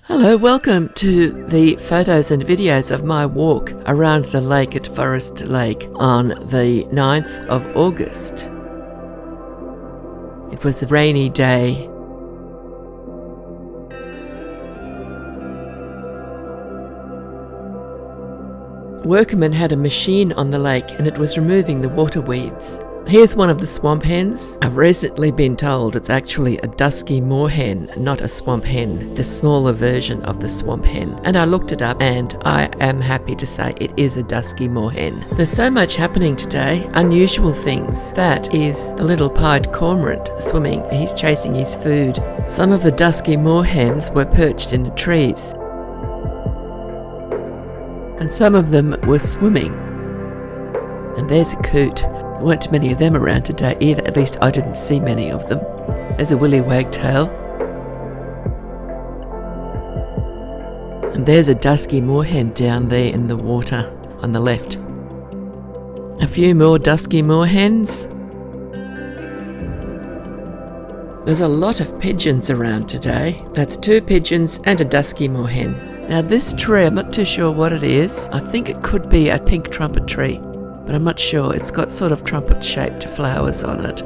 Hello, welcome to the photos and videos of my walk around the lake at Forest Lake on the 9th of August. It was a rainy day. Workmen had a machine on the lake and it was removing the water weeds. Here's one of the swamp hens. I've recently been told it's actually a dusky moorhen, not a swamp hen. It's a smaller version of the swamp hen. And I looked it up and I am happy to say it is a dusky moorhen. There's so much happening today, unusual things. That is the little pied cormorant swimming. He's chasing his food. Some of the dusky moorhens were perched in the trees. And some of them were swimming. And there's a coot. There weren't too many of them around today either, at least I didn't see many of them. There's a willy wagtail. And there's a dusky moorhen down there in the water on the left. A few more dusky moorhens. There's a lot of pigeons around today. That's 2 pigeons and a dusky moorhen. Now this tree, I'm not too sure what it is. I think it could be a pink trumpet tree, but I'm not sure. It's got sort of trumpet-shaped flowers on it.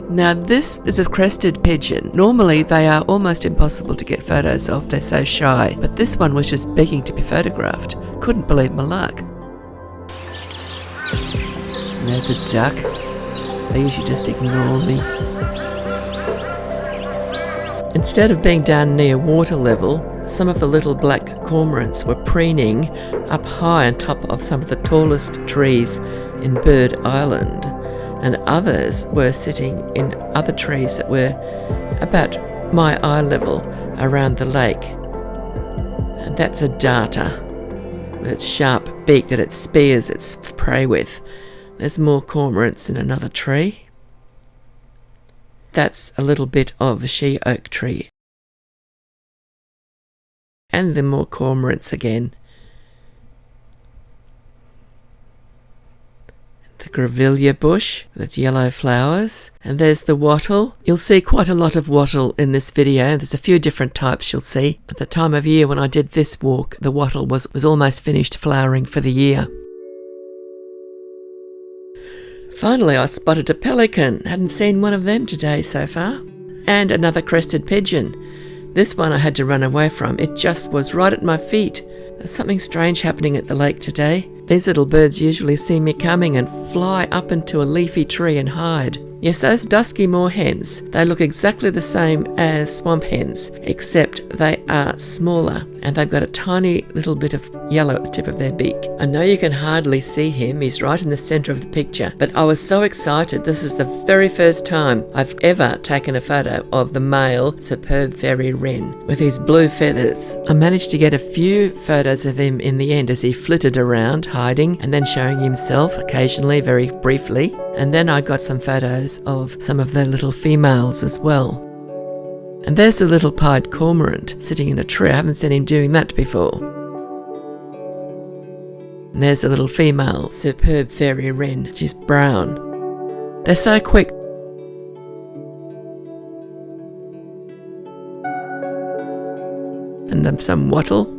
Now this is a crested pigeon. Normally they are almost impossible to get photos of, they're so shy, but this one was just begging to be photographed. Couldn't believe my luck. And there's a duck. They usually just ignore me. Instead of being down near water level, some of the little black cormorants were preening up high on top of some of the tallest trees in Bird Island, and others were sitting in other trees that were about my eye level around the lake. And that's a darter with its sharp beak that it spears its prey with. There's more cormorants in another tree. That's a little bit of a she oak tree. And then more cormorants again. The grevillea bush, that's yellow flowers. And there's the wattle. You'll see quite a lot of wattle in this video. There's a few different types you'll see. At the time of year when I did this walk, the wattle was almost finished flowering for the year. Finally, I spotted a pelican. Hadn't seen one of them today so far. And another crested pigeon. This one I had to run away from. It just was right at my feet. There's something strange happening at the lake today. These little birds usually see me coming and fly up into a leafy tree and hide. Yes, those dusky moorhens, they look exactly the same as swamp hens, except they are smaller and they've got a tiny little bit of yellow at the tip of their beak. I know you can hardly see him, he's right in the centre of the picture, but I was so excited. This is the very first time I've ever taken a photo of the male superb fairy wren with his blue feathers. I managed to get a few photos of him in the end as he flitted around, hiding and then showing himself occasionally, very briefly. And then I got some photos of some of the little females as well. And there's the little pied cormorant sitting in a tree. I haven't seen him doing that before. And there's a little female superb fairy wren. She's brown. They're so quick. And some wattle.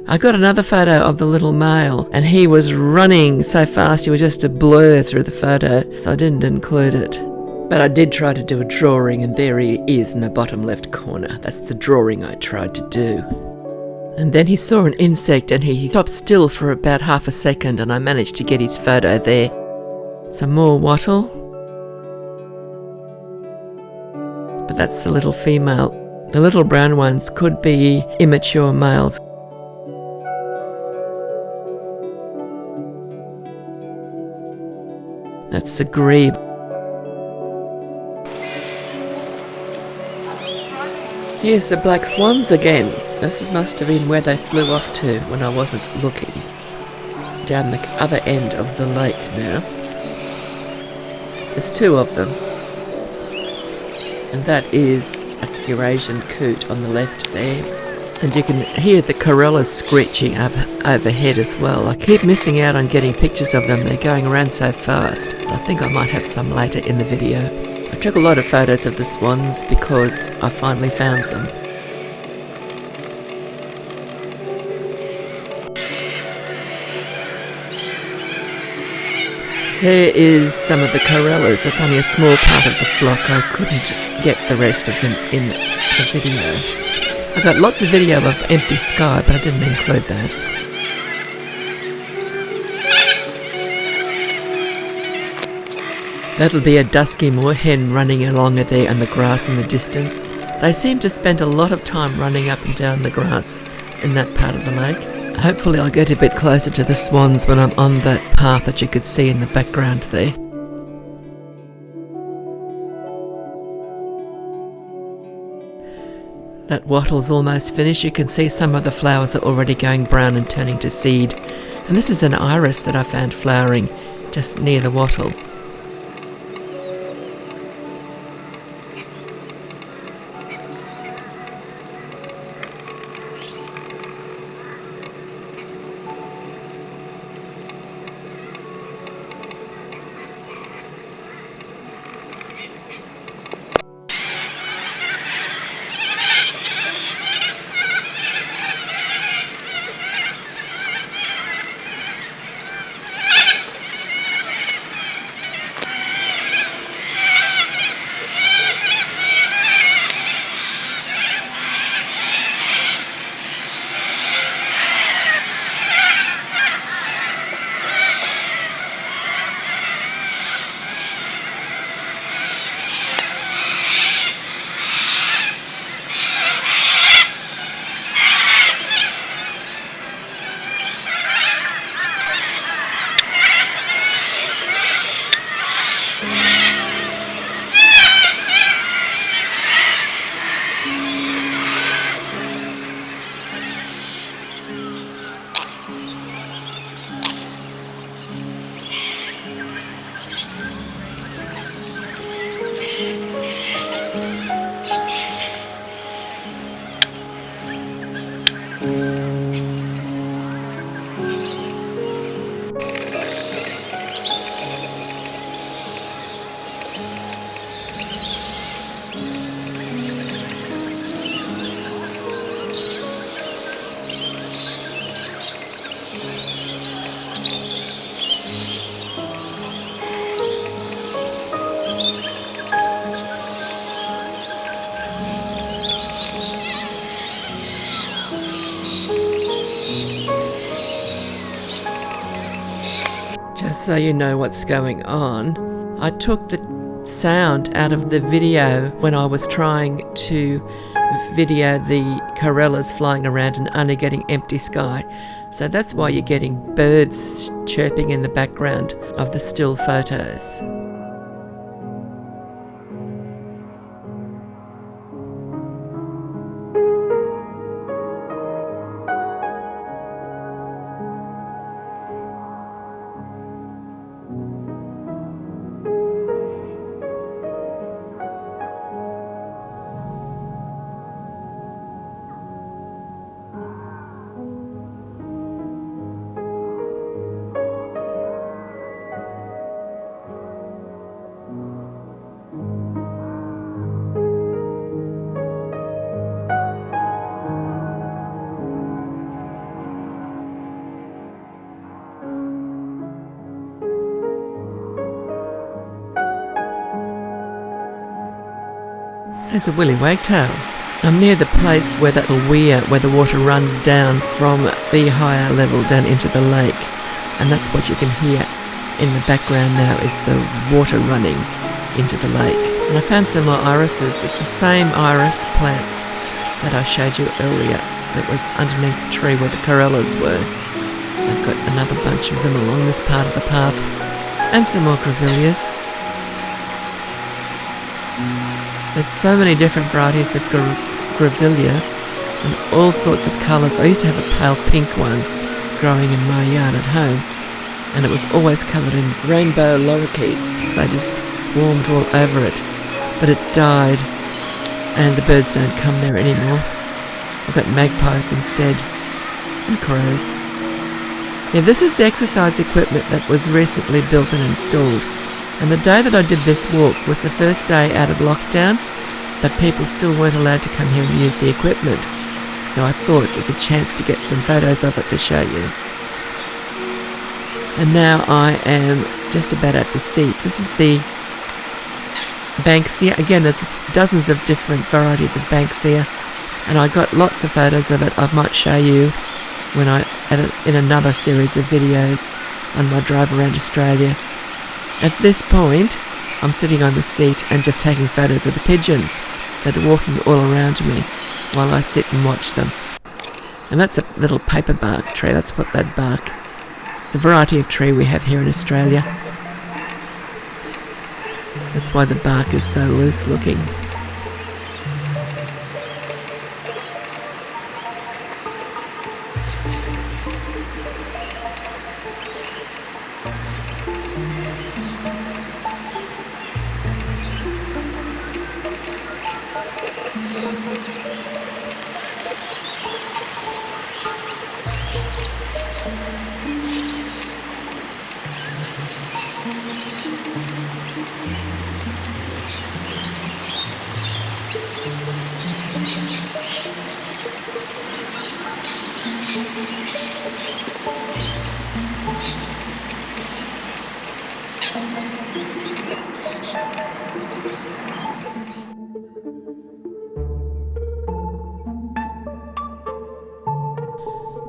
I got another photo of the little male and he was running so fast he was just a blur through the photo, so I didn't include it. But I did try to do a drawing and there he is in the bottom left corner. That's the drawing I tried to do. And then he saw an insect and he stopped still for about half a second and I managed to get his photo there. Some more wattle. But that's the little female. The little brown ones could be immature males. That's the grebe. Here's the black swans again. This must have been where they flew off to when I wasn't looking. Down the other end of the lake now. There's 2 of them. And that is a Eurasian coot on the left there. And you can hear the Corellas screeching overhead as well. I keep missing out on getting pictures of them. They're going around so fast. I think I might have some later in the video. I took a lot of photos of the swans because I finally found them. There is some of the Corellas. That's only a small part of the flock. I couldn't get the rest of them in the video. I got lots of video of empty sky, but I didn't include that. That'll be a Dusky moorhen running along there in the grass in the distance. They seem to spend a lot of time running up and down the grass in that part of the lake. Hopefully I'll get a bit closer to the swans when I'm on that path that you could see in the background there. That wattle's almost finished. You can see some of the flowers are already going brown and turning to seed. And this is an iris that I found flowering just near the wattle. Just so you know what's going on, I took the sound out of the video when I was trying to video the Corellas flying around and only getting empty sky. So that's why you're getting birds chirping in the background of the still photos. There's a willy wagtail. I'm near the place where that weir, where the water runs down from the higher level down into the lake. And that's what you can hear in the background now, is the water running into the lake. And I found some more irises. It's the same iris plants that I showed you earlier that was underneath the tree where the Corellas were. I've got another bunch of them along this part of the path. And some more grevilleas. There's so many different varieties of grevillea and all sorts of colours. I used to have a pale pink one growing in my yard at home, and it was always covered in rainbow lorikeets. They just swarmed all over it, but it died and the birds don't come there anymore. I've got magpies instead and crows. Yeah, this is the exercise equipment that was recently built and installed And the day that I did this walk was the first day out of lockdown, but people still weren't allowed to come here and use the equipment. So I thought it was a chance to get some photos of it to show you. And now I am just about at the seat. This is the Banksia. Again, there's dozens of different varieties of Banksia, and I got lots of photos of it. I might show you when I edit in another series of videos on my drive around Australia. At this point, I'm sitting on the seat and just taking photos of the pigeons that are walking all around me while I sit and watch them. And that's a little paper bark tree. That's what that bark. It's a variety of tree we have here in Australia. That's why the bark is so loose looking.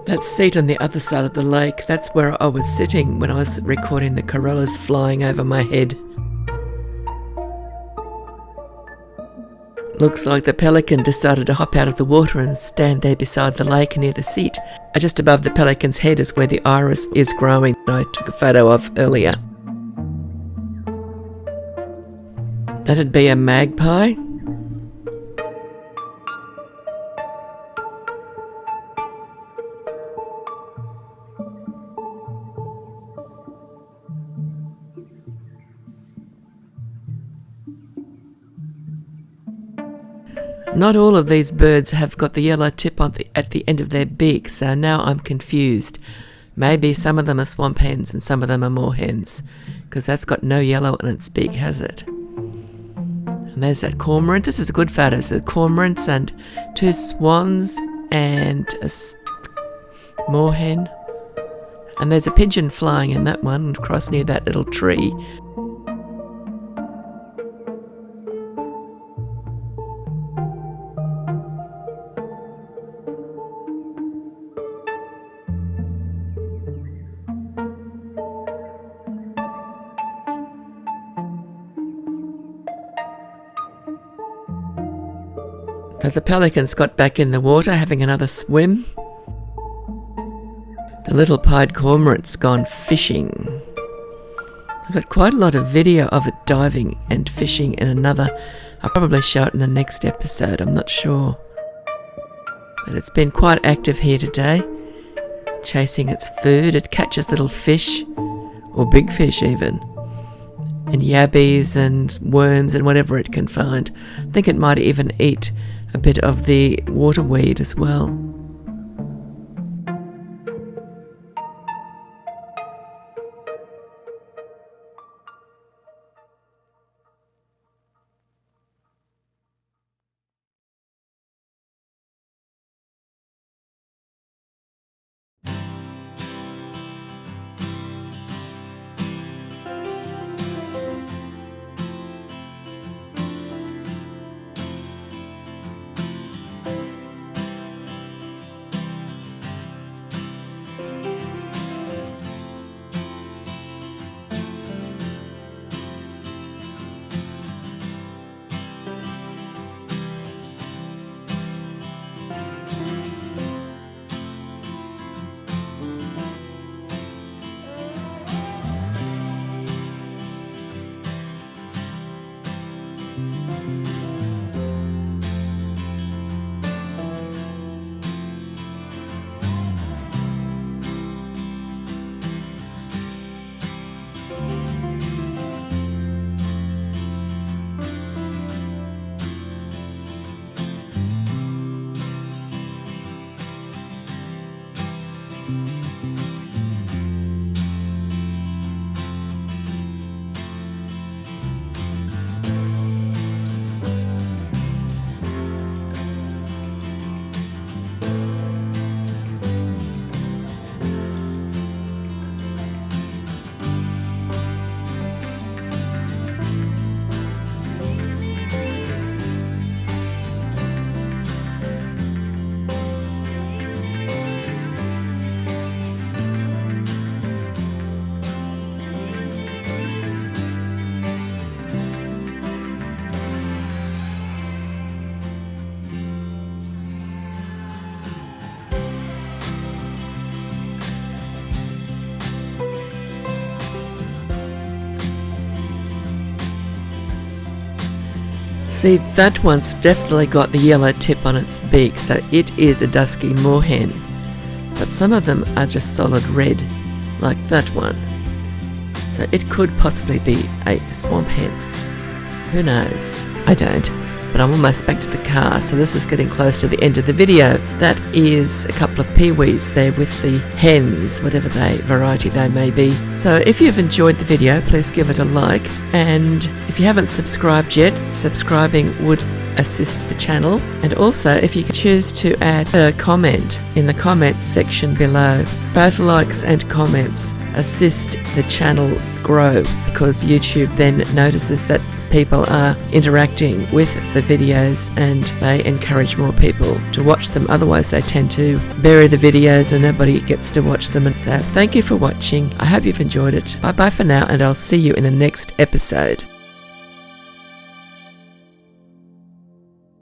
That seat on the other side of the lake, that's where I was sitting when I was recording the Corellas flying over my head. Looks like the pelican decided to hop out of the water and stand there beside the lake near the seat. Just above the pelican's head is where the iris is growing that I took a photo of earlier. That'd be a magpie. Not all of these birds have got the yellow tip at the end of their beak, so now I'm confused. Maybe some of them are swamp hens and some of them are moorhens, because that's got no yellow on its beak, has it? And there's that cormorant. This is a good photo. There's cormorants and two swans and a moorhen. And there's a pigeon flying in that one across near that little tree. The pelicans got back in the water, having another swim. The little pied cormorant's gone fishing. I've got quite a lot of video of it diving and fishing in another. I'll probably show it in the next episode, I'm not sure. But it's been quite active here today, chasing its food. It catches little fish, or big fish even, and yabbies and worms and whatever it can find. I think it might even eat a bit of the waterweed as well. See, that one's definitely got the yellow tip on its beak, so it is a dusky moorhen. But some of them are just solid red, like that one. So it could possibly be a swamp hen. Who knows? I don't. But I'm almost back to the car, so this is getting close to the end of the video. That is a couple of peewees there with the hens, whatever variety they may be. So if you've enjoyed the video, please give it a like. And if you haven't subscribed yet, subscribing would assist the channel. And also, if you could choose to add a comment in the comments section below. Both likes and comments assist the channel grow, because YouTube then notices that people are interacting with the videos and they encourage more people to watch them. Otherwise they tend to bury the videos and nobody gets to watch them. And so thank you for watching. I hope you've enjoyed it. Bye bye for now, and I'll see you in the next episode.